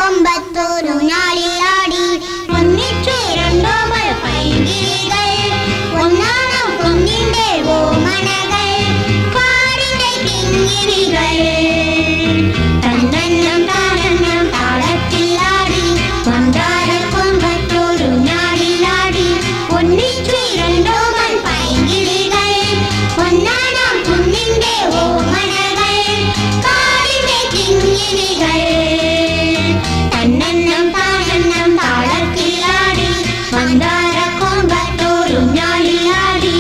കൊമ്പത്തോരു ഞാളിലാടി ഒന്നിച്ചു രണ്ടോമൽ പൈങ്കിളികൾ ഒന്നാം കുഞ്ഞിന്റെ ഓമനകൾ കാടിന്റെ കിങ്ങിണികൾ തന്നെന്നം താനെന്നം താളത്തിലാടി മന്ദാര കൊമ്പത്തോരു ഞാളിലാടി ഒന്നിച്ചു രണ്ടോമൽ പൈങ്കിളികൾ ഒന്നാം കുഞ്ഞിന്റെ ഓമനകൾ കാടിന്റെ കിങ്ങിണികൾ തന്നെന്നം താനെന്നം താളത്തിലാടി മന്ദാര കൊമ്പത്തോരു ഞാളിലാടി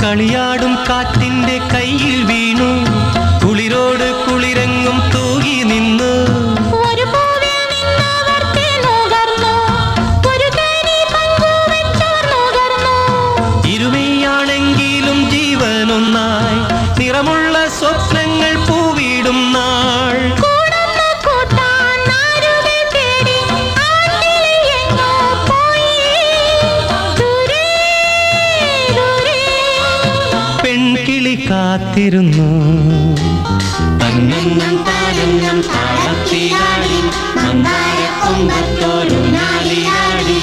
കളിയാടും കാറ്റിന്റെ കയ്യിൽ വീണു കുളിരോട് കുളിരങ്ങും തൂകി നിന്നു ഇരുമയാണെങ്കിലും ജീവനൊന്നായി നിറമുള്ള സ്വപ്നങ്ങൾ പൂവിടും നാൾ പെൺകിളി കാത്തിരുന്നു തന്നെന്നം താനെന്നം താളത്തിലാടി മന്ദാര കൊമ്പത്തോരു ഞാളിലാടി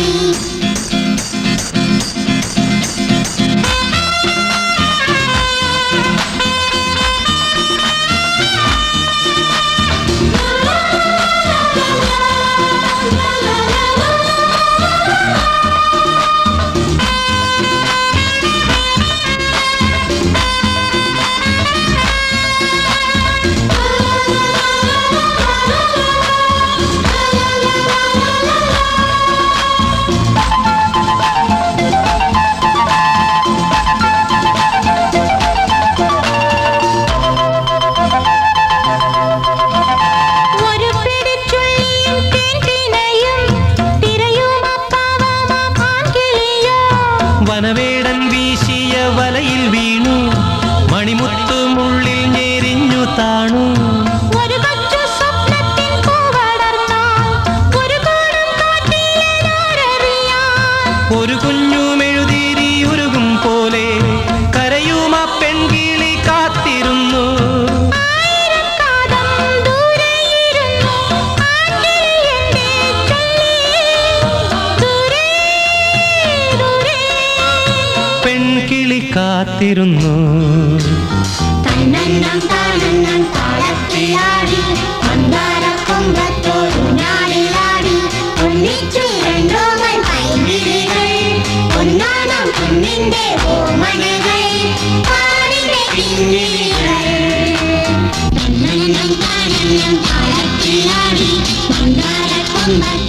വനവേടൻ വീശിയ വലയിൽ വീണു മണിമുത്തു മുള്ളിൽ ഞെരിഞ്ഞു താണു ഒരു കുഞ്ഞു മെഴുതിരി ഉരുകും പോലെ കരയും ആ പെൺകിളി കാത്തിരുന്നു പെൺകിളി കാത്തിരുന്നു തന്നെന്നം താനെന്നം താളത്തിലാടി മന്ദാര കൊമ്പത്തോരു ഞാളിലാടി ഒന്നിച്ചു രണ്ടോമൽ പൈങ്കിളികൾ ഒന്നാം കുഞ്ഞിന്റെ ഓമനകൾ കാടിന്റെ കിങ്ങിണികൾ തന്നെന്നം താനെന്നം താളത്തിലാടി മന്ദാര കൊമ്പ